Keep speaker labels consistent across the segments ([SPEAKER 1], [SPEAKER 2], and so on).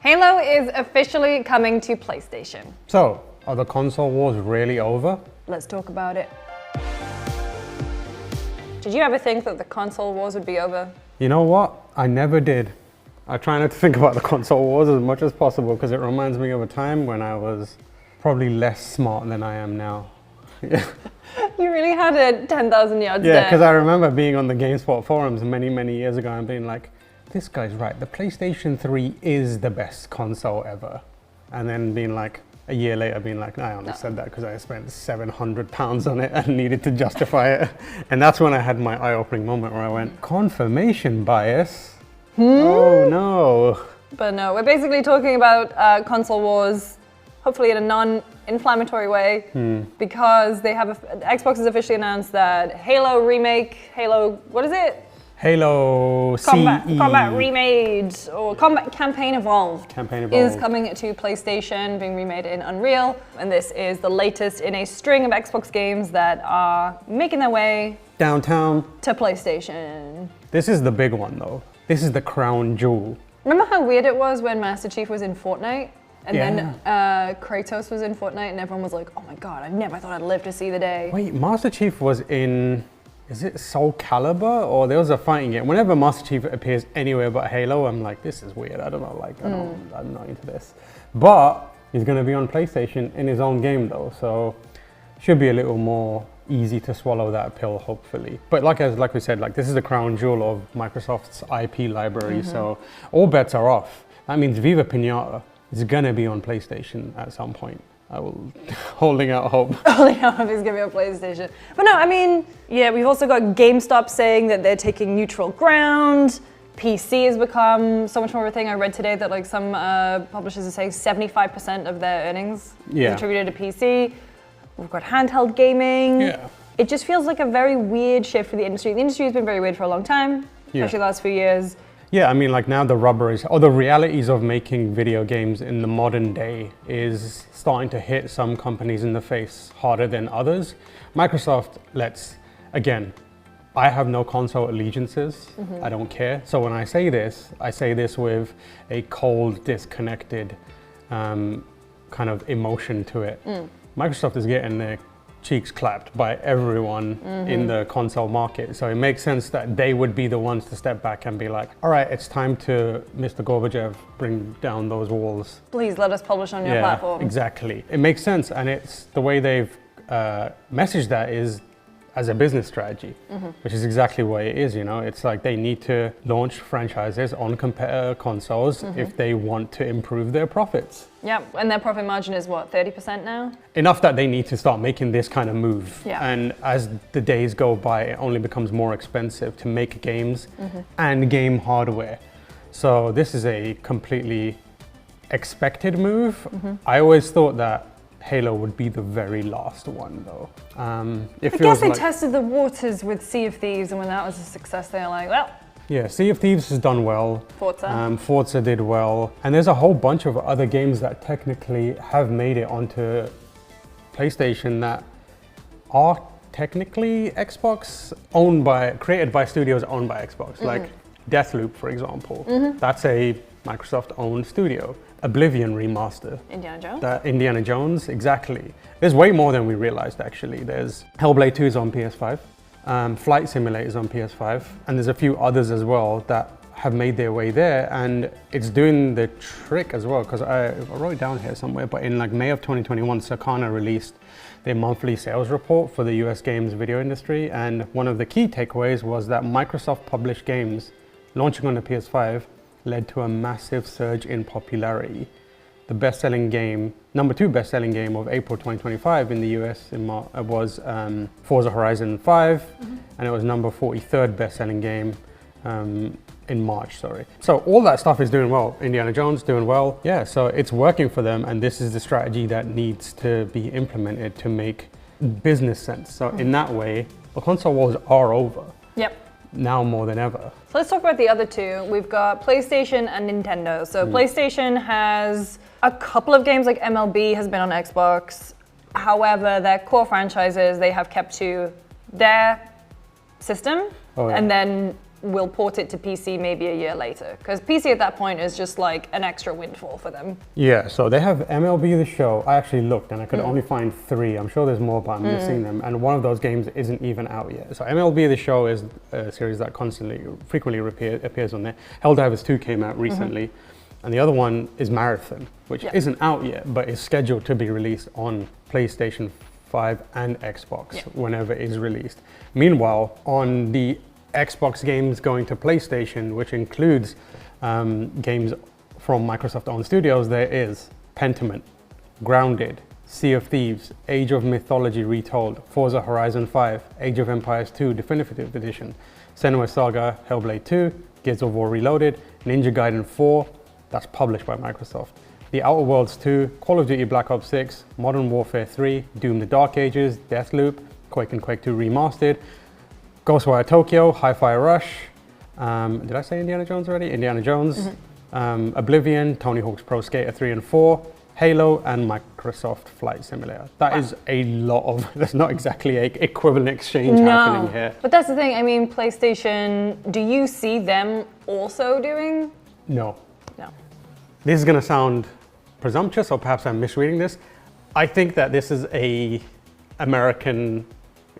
[SPEAKER 1] Halo is officially coming to PlayStation.
[SPEAKER 2] So, are the console wars really over?
[SPEAKER 1] Let's talk about it. Did you ever think that the console wars would be over?
[SPEAKER 2] You know what? I never did. I try not to think about the console wars as much as possible because it reminds me of a time when I was probably less smart than I am now. Yeah.
[SPEAKER 1] You really had a 10,000 yards there.
[SPEAKER 2] Yeah, because I remember being on the GameSpot forums many, many years ago and being like, this guy's right, the PlayStation 3 is the best console ever. And then being like, a year later being like, I only said that because I spent £700 on it and needed to justify it. And that's when I had my eye-opening moment where I went, confirmation bias? Oh no.
[SPEAKER 1] But no, we're basically talking about console wars, hopefully in a non-inflammatory way, because they have Xbox has officially announced that Halo remake, Halo, what is it?
[SPEAKER 2] Halo
[SPEAKER 1] Combat Remade, or Combat Campaign Evolved, is coming to PlayStation, being remade in Unreal. And this is the latest in a string of Xbox games that are making their way
[SPEAKER 2] downtown
[SPEAKER 1] to PlayStation.
[SPEAKER 2] This is the big one though. This is the crown jewel.
[SPEAKER 1] Remember how weird it was when Master Chief was in Fortnite? And then Kratos was in Fortnite and everyone was like, oh my god, I never thought I'd live to see the day.
[SPEAKER 2] Wait, Master Chief was in... Is it Soul Calibur? Or there was a fighting game. Whenever Master Chief appears anywhere but Halo, I'm like, this is weird. I don't know, like, I'm not into this. But he's going to be on PlayStation in his own game though, so should be a little more easy to swallow that pill, hopefully. But like we said, like this is the crown jewel of Microsoft's IP library, so all bets are off. That means Viva Pinata is going to be on PlayStation at some point. I will holding out hope.
[SPEAKER 1] Holding out hope is going to be on PlayStation. But no, I mean, yeah, we've also got GameStop saying that they're taking neutral ground. PC has become so much more of a thing. I read today that like some publishers are saying 75% of their earnings is attributed to PC. We've got handheld gaming.
[SPEAKER 2] Yeah.
[SPEAKER 1] It just feels like a very weird shift for the industry. The industry has been very weird for a long time, especially the last few years.
[SPEAKER 2] Yeah, I mean, like now the rubber is, or the realities of making video games in the modern day is starting to hit some companies in the face harder than others. Microsoft again, I have no console allegiances. I don't care. So when I say this with a cold, disconnected kind of emotion to it. Microsoft is getting their cheeks clapped by everyone in the console market. So it makes sense that they would be the ones to step back and be like, all right, it's time to, Mr. Gorbachev, bring down those walls.
[SPEAKER 1] Please let us publish on your platform.
[SPEAKER 2] Exactly. It makes sense. And it's the way they've messaged that is as a business strategy, which is exactly what it is, you know. It's like they need to launch franchises on competitor consoles if they want to improve their profits.
[SPEAKER 1] Yeah, and their profit margin is what, 30% now?
[SPEAKER 2] Enough that they need to start making this kind of move.
[SPEAKER 1] Yeah.
[SPEAKER 2] And as the days go by, it only becomes more expensive to make games and game hardware. So this is a completely expected move. I always thought that Halo would be the very last one though.
[SPEAKER 1] I guess they tested the waters with Sea of Thieves, and when that was a success, they were like, well.
[SPEAKER 2] Yeah, Sea of Thieves has done well.
[SPEAKER 1] Forza.
[SPEAKER 2] Forza did well. And there's a whole bunch of other games that technically have made it onto PlayStation that are technically Xbox created by studios owned by Xbox. Like Deathloop, for example. That's a Microsoft-owned studio. Oblivion remaster. Indiana Jones, exactly. There's way more than we realized actually. There's Hellblade 2 is on PS5, Flight Simulator is on PS5, and there's a few others as well that have made their way there, and it's doing the trick as well, because I wrote it down here somewhere, but in like May of 2021, Circana released their monthly sales report for the US games video industry, and one of the key takeaways was that Microsoft published games launching on the PS5 led to a massive surge in popularity. The best-selling game, number 2 best-selling game of April 2025 in the US was Forza Horizon 5, and it was number 43rd best-selling game in March, sorry. So all that stuff is doing well. Indiana Jones doing well. Yeah, so it's working for them, and this is the strategy that needs to be implemented to make business sense. So in that way, the console wars are over.
[SPEAKER 1] Yep.
[SPEAKER 2] Now more than ever.
[SPEAKER 1] So let's talk about the other two. We've got PlayStation and Nintendo. So PlayStation has a couple of games, like MLB has been on Xbox. However, their core franchises, they have kept to their system. And then will port it to PC maybe a year later. Because PC at that point is just like an extra windfall for them.
[SPEAKER 2] Yeah, so they have MLB The Show. I actually looked and I could only find 3. I'm sure there's more, but I'm missing them. And one of those games isn't even out yet. So MLB The Show is a series that frequently appears on there. Helldivers 2 came out recently. And the other one is Marathon, which isn't out yet, but is scheduled to be released on PlayStation 5 and Xbox whenever it is released. Meanwhile, on the Xbox games going to PlayStation, which includes games from Microsoft-owned studios, there is Pentiment, Grounded, Sea of Thieves, Age of Mythology Retold, Forza Horizon 5, Age of Empires 2 Definitive Edition, Senua's Saga, Hellblade 2, Gears of War Reloaded, Ninja Gaiden 4, that's published by Microsoft, The Outer Worlds 2, Call of Duty Black Ops 6, Modern Warfare 3, Doom the Dark Ages, Deathloop, Quake and Quake 2 Remastered, Ghostwire Tokyo, Hi-Fi Rush, did I say Indiana Jones already? Indiana Jones, Oblivion, Tony Hawk's Pro Skater 3 and 4, Halo, and Microsoft Flight Simulator. That is a lot of, that's not exactly an equivalent exchange happening here.
[SPEAKER 1] But that's the thing, I mean, PlayStation, do you see them also doing?
[SPEAKER 2] No.
[SPEAKER 1] No.
[SPEAKER 2] This is going to sound presumptuous, or perhaps I'm misreading this. I think that this is a American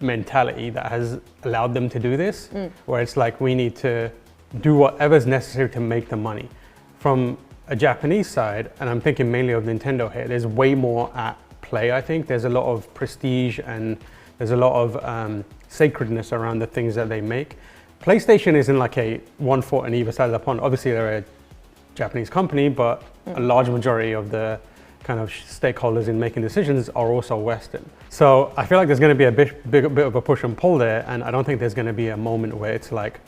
[SPEAKER 2] mentality that has allowed them to do this, where it's like, we need to do whatever's necessary to make the money. From a Japanese side, and I'm thinking mainly of Nintendo here, there's way more at play, I think. There's a lot of prestige and there's a lot of sacredness around the things that they make. PlayStation isn't like a one foot on either side of the pond. Obviously they're a Japanese company, but a large majority of the kind of stakeholders in making decisions are also Western. So I feel like there's going to be a bit of a push and pull there, and I don't think there's going to be a moment where it's like,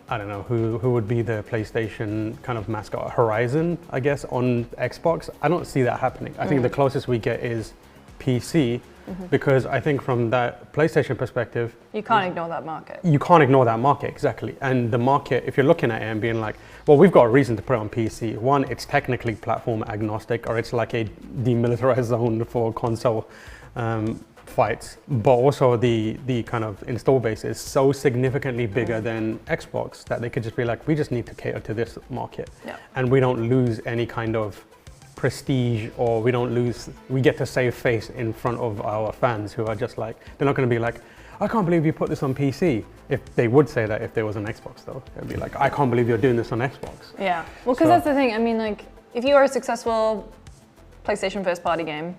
[SPEAKER 2] I don't know, who would be the PlayStation kind of mascot? Horizon, I guess, on Xbox. I don't see that happening. I think the closest we get is PC, because I think from that PlayStation perspective,
[SPEAKER 1] you can't ignore that market.
[SPEAKER 2] You can't ignore that market, exactly. And the market, if you're looking at it and being like, well, we've got a reason to put it on PC. One, it's technically platform agnostic, or it's like a demilitarized zone for console fights, but also the kind of install base is so significantly bigger than Xbox that they could just be like, we just need to cater to this market. And we don't lose any kind of prestige, or we get to save face in front of our fans who are just like, they're not going to be like, I can't believe you put this on PC. If they would say that if there was an Xbox though, they'd be like, I can't believe you're doing this on Xbox.
[SPEAKER 1] Yeah, well, because that's the thing. I mean, like, if you are a successful PlayStation first party game,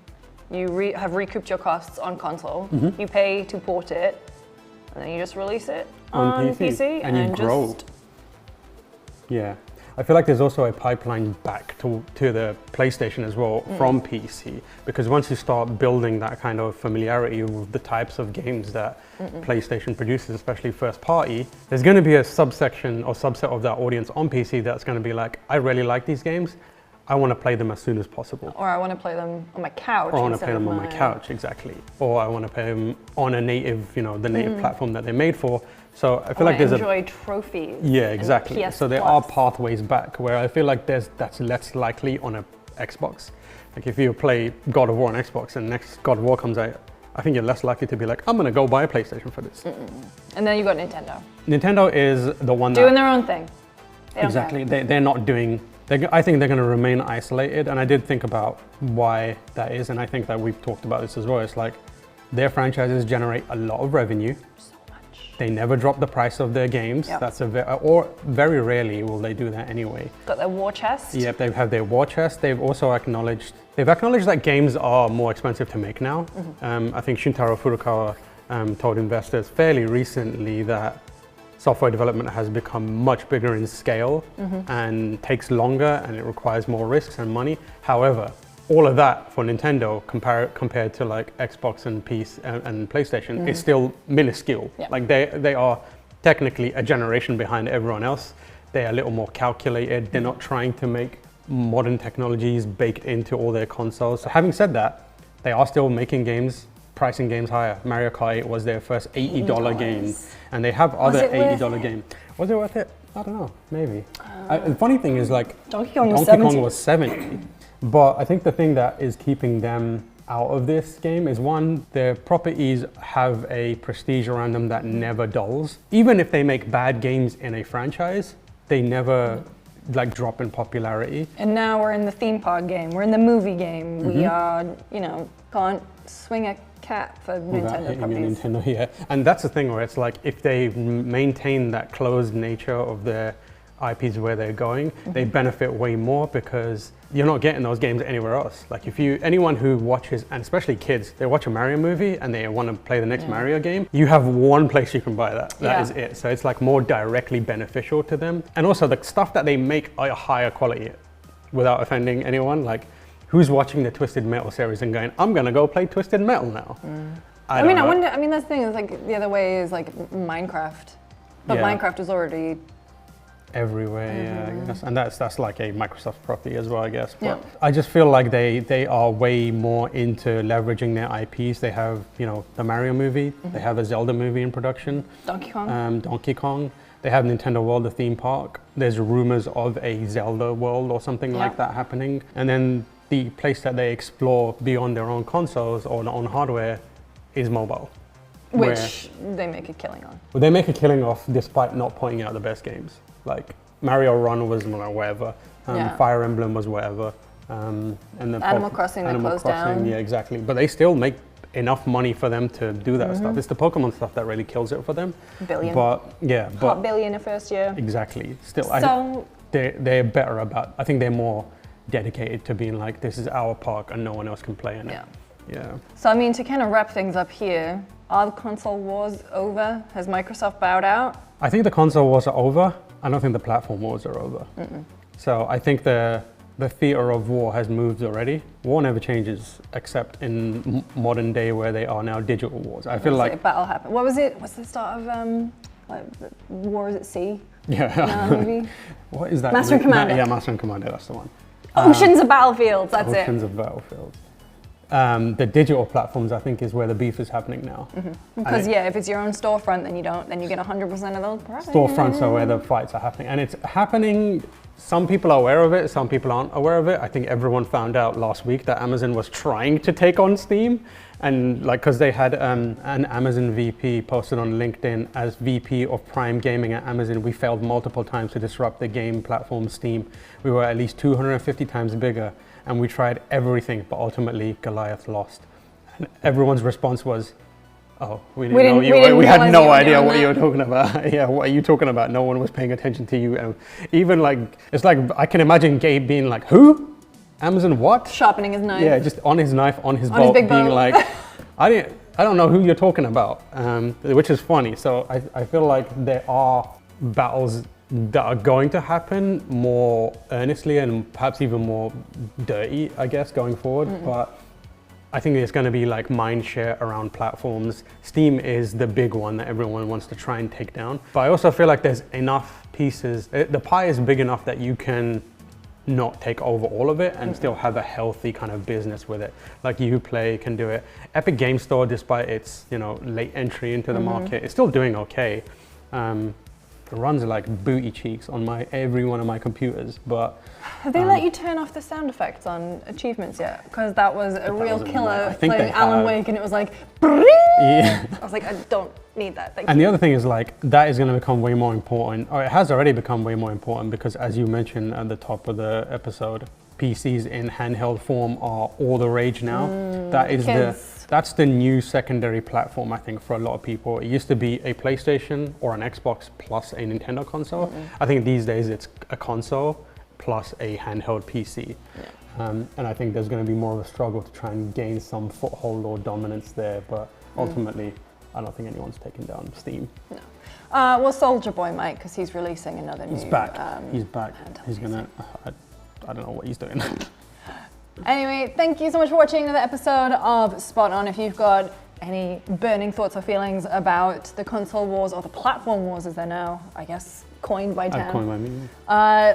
[SPEAKER 1] you have recouped your costs on console, you pay to port it, and then you just release it on PC
[SPEAKER 2] and you grow. Yeah. I feel like there's also a pipeline back to the PlayStation as well from PC, because once you start building that kind of familiarity with the types of games that PlayStation produces, especially first party, there's going to be a subsection or subset of that audience on PC that's going to be like, I really like these games. I want to play them as soon as possible.
[SPEAKER 1] Or I want to play them on my couch.
[SPEAKER 2] Or I want to play them on my couch, exactly. Or I want to play them on a native, the native platform that they're made for. So I feel like there's
[SPEAKER 1] enjoy trophies.
[SPEAKER 2] Yeah, exactly. So there are pathways back where I feel like that's less likely on a Xbox. Like if you play God of War on Xbox and next God of War comes out, I think you're less likely to be like, I'm gonna go buy a PlayStation for this.
[SPEAKER 1] And then you got Nintendo.
[SPEAKER 2] Nintendo is the one
[SPEAKER 1] doing their own thing.
[SPEAKER 2] Exactly. They're not doing. I think they're going to remain isolated, and I did think about why that is, and I think that we've talked about this as well. It's like their franchises generate a lot of revenue.
[SPEAKER 1] So much.
[SPEAKER 2] They never drop the price of their games.
[SPEAKER 1] Yep.
[SPEAKER 2] Or very rarely will they do that anyway.
[SPEAKER 1] Got their war chest.
[SPEAKER 2] Yep, they have their war chest. They've also acknowledged that games are more expensive to make now. I think Shintaro Furukawa told investors fairly recently that software development has become much bigger in scale and takes longer, and it requires more risks and money. However, all of that for Nintendo compared to like Xbox and PC and PlayStation is still minuscule.
[SPEAKER 1] Yeah.
[SPEAKER 2] Like they are technically a generation behind everyone else. They're a little more calculated. They're not trying to make modern technologies baked into all their consoles. So having said that, they are still making games, pricing games higher. Mario Kart 8 was their first $80 game, and they have other $80 games. Was it worth it? I don't know, maybe. The funny thing is, like,
[SPEAKER 1] Donkey Kong was 70.
[SPEAKER 2] But I think the thing that is keeping them out of this game is one, their properties have a prestige around them that never dulls. Even if they make bad games in a franchise, they never like drop in popularity.
[SPEAKER 1] And now we're in the theme park game, we're in the movie game, we are, you know, can't swing a cat for
[SPEAKER 2] Without
[SPEAKER 1] Nintendo
[SPEAKER 2] hitting a
[SPEAKER 1] properties.
[SPEAKER 2] Nintendo, yeah. And that's the thing where it's like, if they maintain that closed nature of their IPs where they're going, they benefit way more because you're not getting those games anywhere else. Like anyone who watches, and especially kids, they watch a Mario movie and they want to play the next Mario game, you have one place you can buy that. That is it. So it's like more directly beneficial to them. And also the stuff that they make are higher quality, without offending anyone. Like, who's watching the Twisted Metal series and going, I'm gonna go play Twisted Metal now? I
[SPEAKER 1] mean, I wonder, I mean, that's the thing, is like, the other way is like Minecraft. But Minecraft is already
[SPEAKER 2] everywhere, yeah, I guess. And that's like a Microsoft property as well, I guess. But I just feel like they are way more into leveraging their IPs. They have, you know, the Mario movie, they have a Zelda movie in production.
[SPEAKER 1] Donkey Kong.
[SPEAKER 2] Donkey Kong. They have Nintendo World, the theme park. There's rumors of a Zelda world or something like that happening. And then the place that they explore beyond their own consoles or their own hardware is mobile.
[SPEAKER 1] Which they make a killing on.
[SPEAKER 2] Well, they make a killing off despite not putting out the best games. Like Mario Run was whatever, Fire Emblem was whatever, and then
[SPEAKER 1] Animal Crossing they closed down.
[SPEAKER 2] Yeah, exactly. But they still make enough money for them to do that stuff. It's the Pokemon stuff that really kills it for them.
[SPEAKER 1] Billion.
[SPEAKER 2] But
[SPEAKER 1] Hot billion in first year.
[SPEAKER 2] Exactly. Still,
[SPEAKER 1] So
[SPEAKER 2] they're better about. I think they're more dedicated to being like, this is our park and no one else can play in it. Yeah.
[SPEAKER 1] So I mean, to kind of wrap things up here, are the console wars over? Has Microsoft bowed out?
[SPEAKER 2] I think the console wars are over. I don't think the platform wars are over. So I think the theater of war has moved already. War never changes except in modern day where they are now digital wars. I feel like
[SPEAKER 1] battle happened. What was it? What's the start of like War is at Sea?
[SPEAKER 2] Yeah.
[SPEAKER 1] Movie?
[SPEAKER 2] What is that?
[SPEAKER 1] Master and Commander.
[SPEAKER 2] Yeah, Master and Commander. That's the one.
[SPEAKER 1] Oceans of Battlefields. That's it.
[SPEAKER 2] Oceans of Battlefields. The digital platforms, I think, is where the beef is happening now.
[SPEAKER 1] Because if it's your own storefront, then you get 100% of those profits.
[SPEAKER 2] Storefronts are where the fights are happening, and it's happening. Some people are aware of it, some people aren't aware of it. I think everyone found out last week that Amazon was trying to take on Steam, and like, because they had an Amazon VP posted on LinkedIn as VP of Prime Gaming at Amazon. We failed multiple times to disrupt the game platform Steam. We were at least 250 times bigger. And we tried everything, but ultimately Goliath lost. And everyone's response was, "Oh, we had no idea what you were talking about. Yeah, what are you talking about? No one was paying attention to you." And even like, it's like I can imagine Gabe being like, "Who? Amazon what?"
[SPEAKER 1] Sharpening his knife.
[SPEAKER 2] Yeah, just on his knife, on his boat, being like, "I don't know who you're talking about," which is funny. So I feel like there are battles that are going to happen more earnestly and perhaps even more dirty, I guess, going forward. But I think there's going to be like mind share around platforms. Steam is the big one that everyone wants to try and take down. But I also feel like there's enough pieces. The pie is big enough that you can not take over all of it and still have a healthy kind of business with it. Like Uplay can do it. Epic Game Store, despite its late entry into the market, is still doing okay. It runs like booty cheeks on every one of my computers, but
[SPEAKER 1] have they let you turn off the sound effects on achievements yet? Because that was a real killer playing Alan Wake, and it was like, I was like, I don't need that. Thank you.
[SPEAKER 2] And the other thing is like that is going to become way more important, or it has already become way more important, because as you mentioned at the top of the episode, PCs in handheld form are all the rage now. That's the new secondary platform, I think, for a lot of people. It used to be a PlayStation or an Xbox plus a Nintendo console. I think these days it's a console plus a handheld PC. And I think there's going to be more of a struggle to try and gain some foothold or dominance there. But ultimately, I don't think anyone's taking down Steam.
[SPEAKER 1] No. Well, Soldier Boy might, because he's releasing another new...
[SPEAKER 2] He's back. He's back. He's going to... I don't know what he's doing.
[SPEAKER 1] Anyway, thank you so much for watching another episode of Spot On. If you've got any burning thoughts or feelings about the console wars, or the platform wars as they're now, I guess, coined by Tam,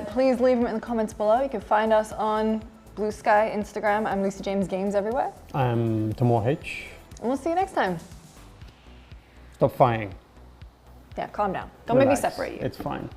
[SPEAKER 1] please leave them in the comments below. You can find us on Blue Sky, Instagram. I'm Lucy James Games everywhere.
[SPEAKER 2] I'm Tamor H.
[SPEAKER 1] And we'll see you next time.
[SPEAKER 2] Stop fighting.
[SPEAKER 1] Yeah, calm down. Don't make me separate you.
[SPEAKER 2] It's fine.